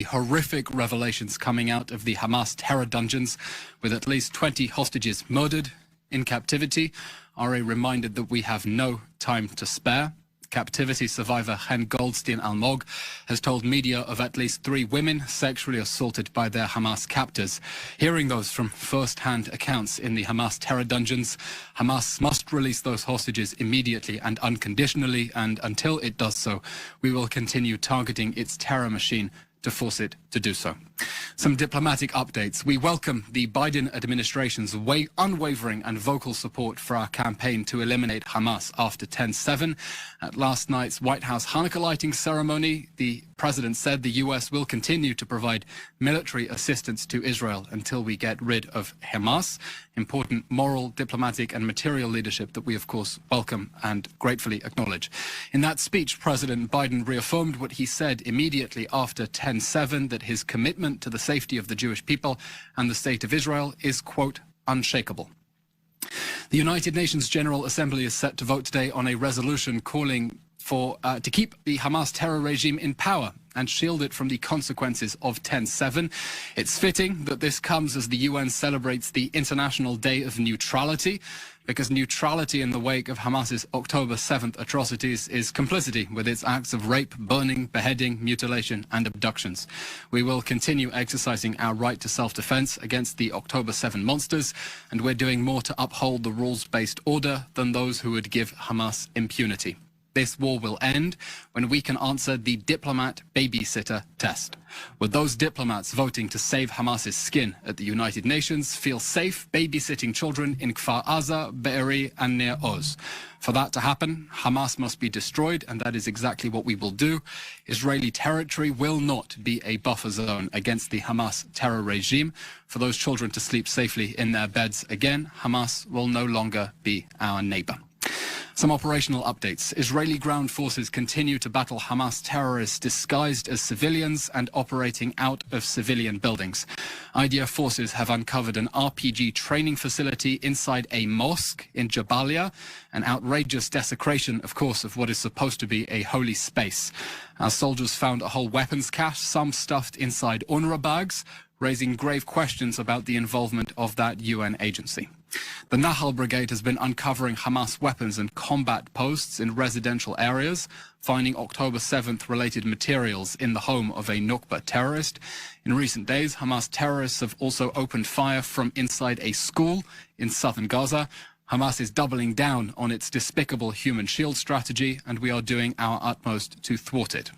Horrific revelations coming out of the Hamas terror dungeons, with at least 20 hostages murdered in captivity, are a reminder that we have no time to spare. Captivity survivor Hen Goldstein Almog has told media of at least 3 women sexually assaulted by their Hamas captors. Hearing those from first-hand accounts in the Hamas terror dungeons, Hamas must release those hostages immediately and unconditionally, and until it does so, we will continue targeting its terror machine to force it to do so. Some diplomatic updates. We welcome the Biden administration's unwavering and vocal support for our campaign to eliminate Hamas after 10/7. At last night's White House Hanukkah lighting ceremony, the president said the U.S. will continue to provide military assistance to Israel until we get rid of Hamas. Important moral, diplomatic and material leadership that we, of course, welcome and gratefully acknowledge. In that speech, President Biden reaffirmed what he said immediately after 10/7, that his commitment to the safety of the Jewish people and the state of Israel is, quote, unshakable. The United Nations General Assembly is set to vote today on a resolution calling for to keep the Hamas terror regime in power and shield it from the consequences of 10/7. It's fitting that this comes as the UN celebrates the International Day of Neutrality, because neutrality in the wake of Hamas's October 7th atrocities is complicity with its acts of rape, burning, beheading, mutilation and abductions. We will continue exercising our right to self-defense against the October 7 monsters, and we're doing more to uphold the rules-based order than those who would give Hamas impunity. This war will end when we can answer the diplomat babysitter test. With those diplomats voting to save Hamas's skin at the United Nations feel safe babysitting children in Kfar Aza, Be'eri and near Oz. For that to happen, Hamas must be destroyed, and that is exactly what we will do. Israeli territory will not be a buffer zone against the Hamas terror regime. For those children to sleep safely in their beds again, Hamas will no longer be our neighbor. Some operational updates. Israeli ground forces continue to battle Hamas terrorists disguised as civilians and operating out of civilian buildings. IDF forces have uncovered an RPG training facility inside a mosque in Jabalia, an outrageous desecration, of course, of what is supposed to be a holy space. Our soldiers found a whole weapons cache, some stuffed inside UNRWA bags, raising grave questions about the involvement of that UN agency. The Nahal Brigade has been uncovering Hamas weapons and combat posts in residential areas, finding October 7th related materials in the home of a Nukba terrorist. In recent days, Hamas terrorists have also opened fire from inside a school in southern Gaza. Hamas is doubling down on its despicable human shield strategy, and we are doing our utmost to thwart it.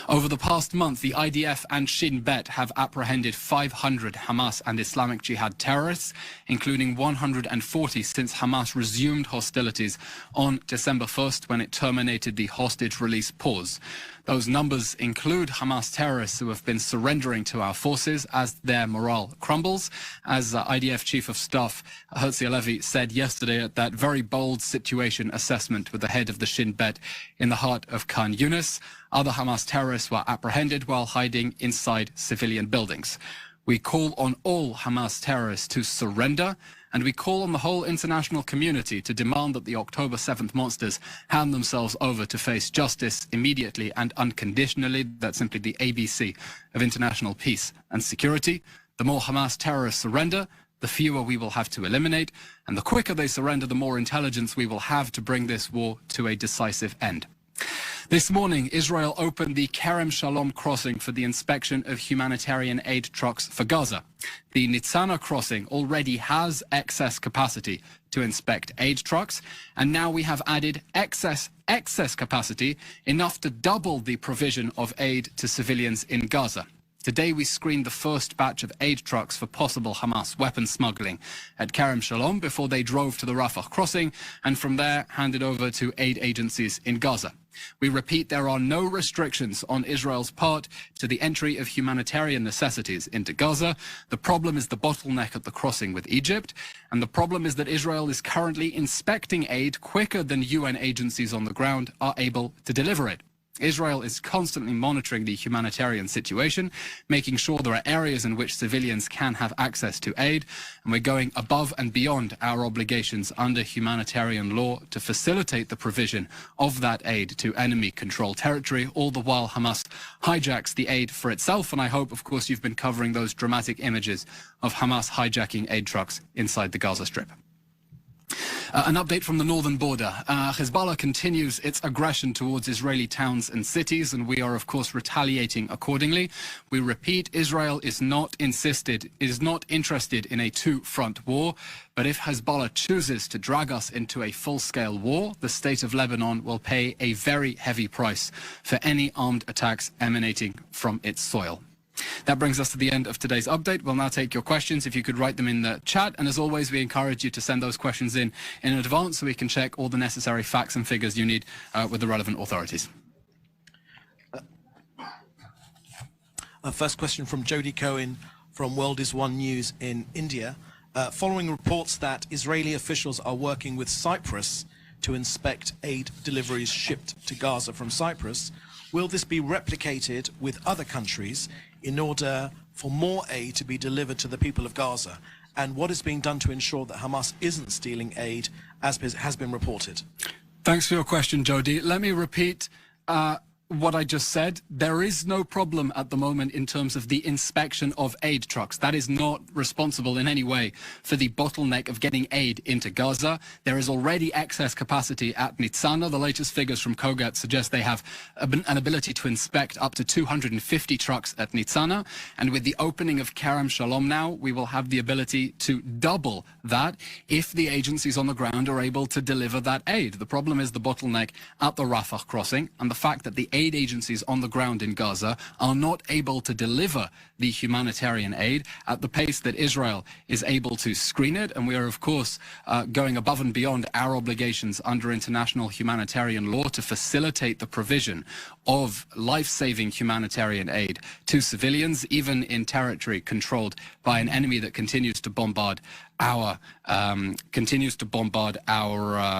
Over the past month, the IDF and Shin Bet have apprehended 500 Hamas and Islamic Jihad terrorists, including 140 since Hamas resumed hostilities on December 1st when it terminated the hostage release pause. Those numbers include Hamas terrorists who have been surrendering to our forces as their morale crumbles. As IDF Chief of Staff Eylon Levy said yesterday at that very bold situation assessment with the head of the Shin Bet in the heart of Khan Yunis, other Hamas terrorists were apprehended while hiding inside civilian buildings. We call on all Hamas terrorists to surrender, and we call on the whole international community to demand that the October 7th monsters hand themselves over to face justice immediately and unconditionally. That's simply the ABC of international peace and security. The more Hamas terrorists surrender, the fewer we will have to eliminate, and the quicker they surrender, the more intelligence we will have to bring this war to a decisive end. This morning, Israel opened the Kerem Shalom crossing for the inspection of humanitarian aid trucks for Gaza. The Nitzana crossing already has excess capacity to inspect aid trucks, and now we have added excess capacity, enough to double the provision of aid to civilians in Gaza. Today we screened the first batch of aid trucks for possible Hamas weapons smuggling at Kerem Shalom before they drove to the Rafah crossing and from there handed over to aid agencies in Gaza. We repeat, there are no restrictions on Israel's part to the entry of humanitarian necessities into Gaza. The problem is the bottleneck at the crossing with Egypt, and the problem is that Israel is currently inspecting aid quicker than UN agencies on the ground are able to deliver it. Israel is constantly monitoring the humanitarian situation, making sure there are areas in which civilians can have access to aid, and we're going above and beyond our obligations under humanitarian law to facilitate the provision of that aid to enemy-controlled territory, all the while Hamas hijacks the aid for itself. And I hope, of course, you've been covering those dramatic images of Hamas hijacking aid trucks inside the Gaza Strip. An update from the northern border. Hezbollah continues its aggression towards Israeli towns and cities, and we are, of course, retaliating accordingly. We repeat, Israel is not interested in a two-front war, but if Hezbollah chooses to drag us into a full-scale war, the state of Lebanon will pay a very heavy price for any armed attacks emanating from its soil. That brings us to the end of today's update. We'll now take your questions. If you could write them in the chat. And as always, we encourage you to send those questions in advance so we can check all the necessary facts and figures you need with the relevant authorities. First question from Jody Cohen from World is One News in India. Following reports that Israeli officials are working with Cyprus to inspect aid deliveries shipped to Gaza from Cyprus, will this be replicated with other countries in order for more aid to be delivered to the people of Gaza? And what is being done to ensure that Hamas isn't stealing aid, as has been reported? Thanks for your question, Jody. Let me repeat what I just said. There is no problem at the moment in terms of the inspection of aid trucks. That is not responsible in any way for the bottleneck of getting aid into Gaza. There is already excess capacity at Nitzana. The latest figures from Kogat suggest they have an ability to inspect up to 250 trucks at Nitzana. And with the opening of Kerem Shalom now, we will have the ability to double that if the agencies on the ground are able to deliver that aid. The problem is the bottleneck at the Rafah crossing and the fact that the aid agencies on the ground in Gaza are not able to deliver the humanitarian aid at the pace that Israel is able to screen it. And we are, of course, going above and beyond our obligations under international humanitarian law to facilitate the provision of life-saving humanitarian aid to civilians, even in territory controlled by an enemy that continues to bombard our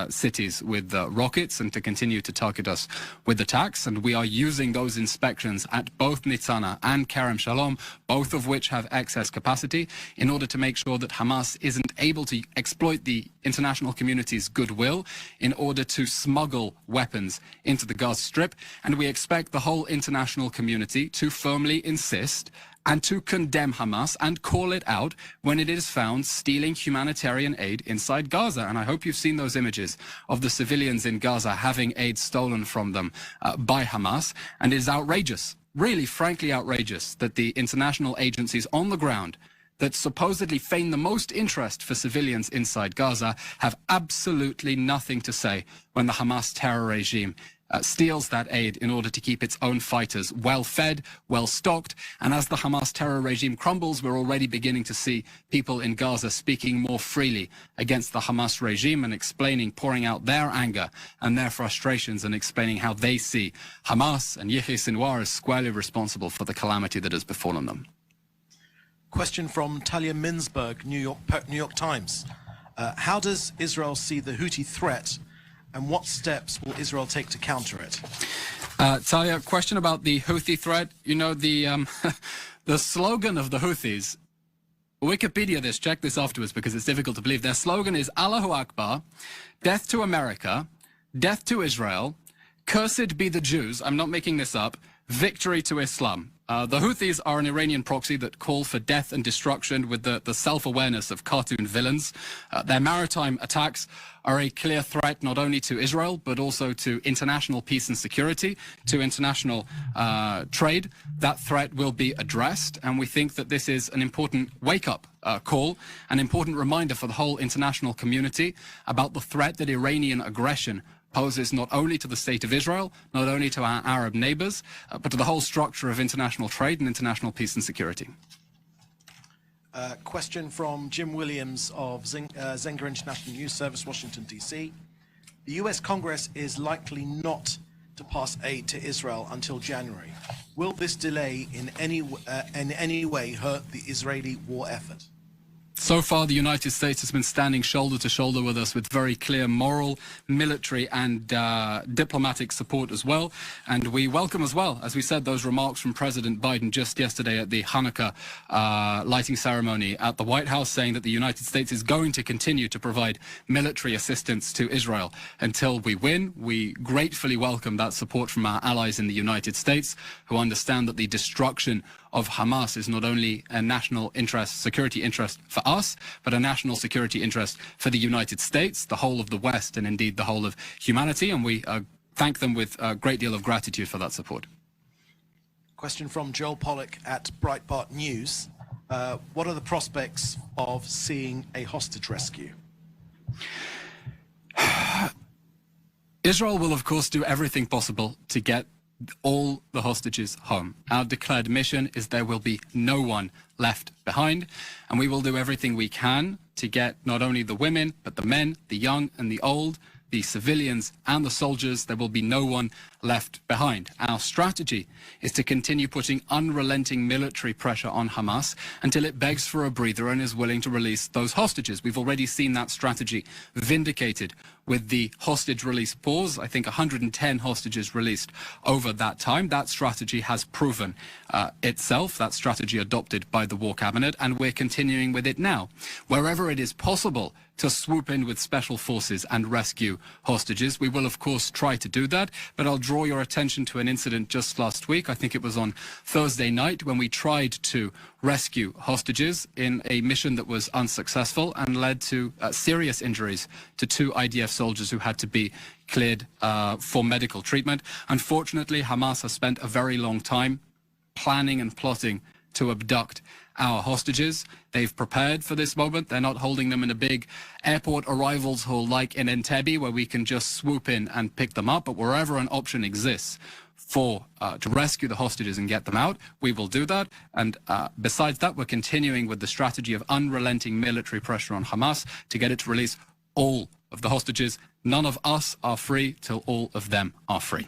cities with rockets and to continue to target us with attacks. And we are using those inspections at both Nitzana and Kerem Shalom, both of which have excess capacity, in order to make sure that Hamas isn't able to exploit the international community's goodwill in order to smuggle weapons into the Gaza Strip. And we expect the whole international community to firmly insist and to condemn Hamas and call it out when it is found stealing humanitarian aid inside Gaza. And I hope you've seen those images of the civilians in Gaza having aid stolen from them by Hamas. And it is outrageous, really frankly outrageous, that the international agencies on the ground that supposedly feign the most interest for civilians inside Gaza have absolutely nothing to say when the Hamas terror regime steals that aid in order to keep its own fighters well-fed, well-stocked. And as the Hamas terror regime crumbles, we're already beginning to see people in Gaza speaking more freely against the Hamas regime and explaining, pouring out their anger and their frustrations and explaining how they see Hamas and Yahya Sinwar as squarely responsible for the calamity that has befallen them. Question from Talia Minsberg, New York Times. How does Israel see the Houthi threat, and what steps will Israel take to counter it? Talia, question about the Houthi threat. You know, the slogan of the Houthis, Wikipedia this, check this afterwards because it's difficult to believe. Their slogan is Allahu Akbar, death to America, death to Israel, cursed be the Jews, I'm not making this up, victory to Islam. The Houthis are an Iranian proxy that call for death and destruction with the self-awareness of cartoon villains. Their maritime attacks are a clear threat not only to Israel, but also to international peace and security, to international trade. That threat will be addressed, and we think that this is an important wake-up call, an important reminder for the whole international community about the threat that Iranian aggression poses not only to the state of Israel, not only to our Arab neighbors, but to the whole structure of international trade and international peace and security. Question from Jim Williams of Zenger International News Service, Washington, D.C. The U.S. Congress is likely not to pass aid to Israel until January. Will this delay in any way hurt the Israeli war effort? So far, the United States has been standing shoulder to shoulder with us with very clear moral, military and diplomatic support as well. And we welcome as well, as we said, those remarks from President Biden just yesterday at the Hanukkah lighting ceremony at the White House, saying that the United States is going to continue to provide military assistance to Israel until we win. We gratefully welcome that support from our allies in the United States, who understand that the destruction of Hamas is not only a national interest, security interest for us, but a national security interest for the United States, the whole of the West, and indeed the whole of humanity. And we thank them with a great deal of gratitude for that support. Question from Joel Pollack at Breitbart News. What are the prospects of seeing a hostage rescue? Israel will, of course, do everything possible to get all the hostages home. Our declared mission is there will be no one left behind, and we will do everything we can to get not only the women, but the men, the young and the old, the civilians and the soldiers. There will be no one left behind. Our strategy is to continue putting unrelenting military pressure on Hamas until it begs for a breather and is willing to release those hostages. We've already seen that strategy vindicated with the hostage release pause. I think 110 hostages released over that time. That strategy has proven itself, that strategy adopted by the War Cabinet, and we're continuing with it now. Wherever it is possible to swoop in with special forces and rescue hostages, we will of course try to do that, but I'll draw your attention to an incident just last week. I think it was on Thursday night when we tried to rescue hostages in a mission that was unsuccessful and led to serious injuries to 2 IDF soldiers who had to be cleared for medical treatment. Unfortunately, Hamas has spent a very long time planning and plotting to abduct our hostages. They've prepared for this moment. They're not holding them in a big airport arrivals hall like in Entebbe, where we can just swoop in and pick them up. But wherever an option exists for to rescue the hostages and get them out, we will do that. And besides that, we're continuing with the strategy of unrelenting military pressure on Hamas to get it to release all of the hostages. None of us are free till all of them are free.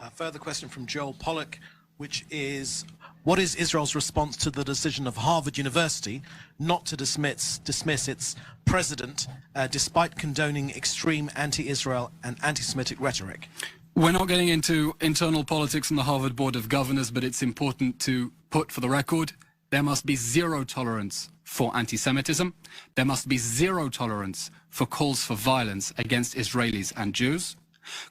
A further question from Joel Pollack, which is, what is Israel's response to the decision of Harvard University not to dismiss its president despite condoning extreme anti-Israel and anti-Semitic rhetoric? We're not getting into internal politics in the Harvard Board of Governors, but it's important to put for the record, there must be zero tolerance for anti-Semitism. There must be zero tolerance for calls for violence against Israelis and Jews.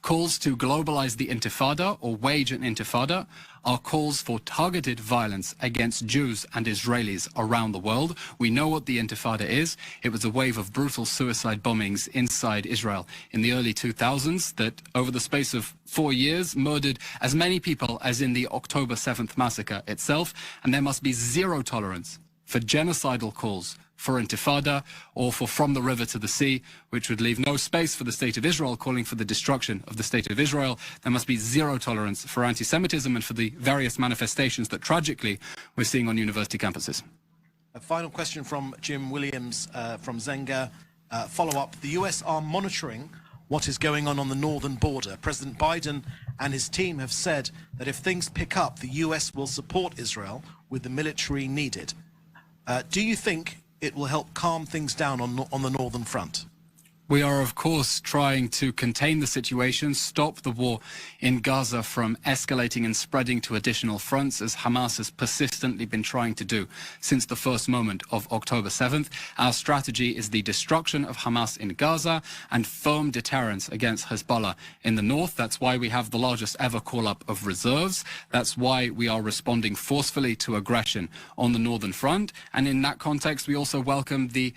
Calls to globalize the intifada or wage an intifada are calls for targeted violence against Jews and Israelis around the world. We know what the intifada is. It was a wave of brutal suicide bombings inside Israel in the early 2000s that over the space of 4 years murdered as many people as in the October 7th massacre itself. And there must be zero tolerance for genocidal calls for intifada or for from the river to the sea, which would leave no space for the state of Israel calling for the destruction of the state of Israel. There must be zero tolerance for anti-Semitism and for the various manifestations that tragically we're seeing on university campuses. A final question from Jim Williams from Zenga. Follow-up, the US are monitoring what is going on the northern border. President Biden and his team have said that if things pick up, the US will support Israel with the military needed. Do you think it will help calm things down on the northern front? We are, of course, trying to contain the situation, stop the war in Gaza from escalating and spreading to additional fronts, as Hamas has persistently been trying to do since the first moment of October 7th. Our strategy is the destruction of Hamas in Gaza and firm deterrence against Hezbollah in the north. That's why we have the largest ever call-up of reserves. That's why we are responding forcefully to aggression on the northern front. And in that context, we also welcome the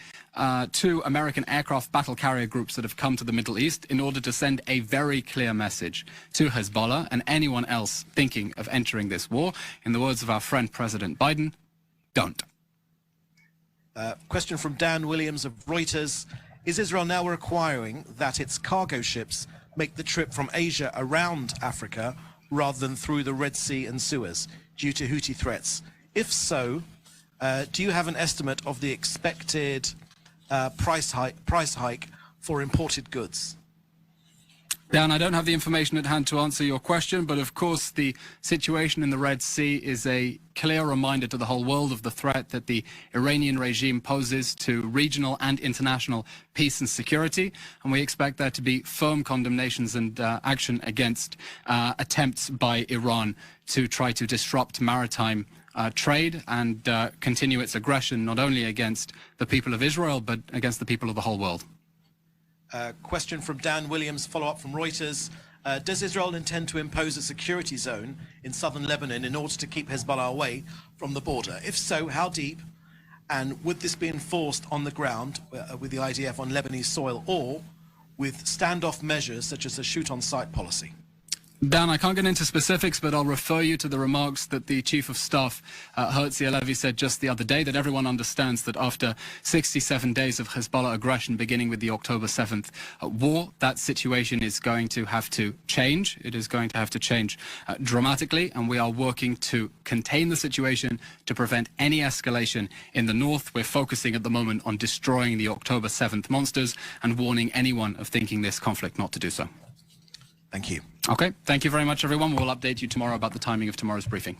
2 American aircraft battle carrier groups that have come to the Middle East in order to send a very clear message to Hezbollah and anyone else thinking of entering this war. In the words of our friend President Biden, don't. Question from Dan Williams of Reuters. Is Israel now requiring that its cargo ships make the trip from Asia around Africa rather than through the Red Sea and Suez due to Houthi threats? If so, do you have an estimate of the expected price hike for imported goods? Dan, I don't have the information at hand to answer your question, but of course the situation in the Red Sea is a clear reminder to the whole world of the threat that the Iranian regime poses to regional and international peace and security. And we expect there to be firm condemnations and action against attempts by Iran to try to disrupt maritime trade and continue its aggression not only against the people of Israel, but against the people of the whole world. Question from Dan Williams, follow-up from Reuters. Does Israel intend to impose a security zone in southern Lebanon in order to keep Hezbollah away from the border? If so, how deep? And would this be enforced on the ground with the IDF on Lebanese soil, or with standoff measures such as a shoot-on-sight policy? Dan, I can't get into specifics, but I'll refer you to the remarks that the Chief of Staff, Eylon Levy, said just the other day, that everyone understands that after 67 days of Hezbollah aggression, beginning with the October 7th war, that situation is going to have to change. It is going to have to change dramatically, and we are working to contain the situation, to prevent any escalation in the north. We're focusing at the moment on destroying the October 7th monsters and warning anyone of thinking this conflict not to do so. Thank you. Okay, thank you very much, everyone. We'll update you tomorrow about the timing of tomorrow's briefing.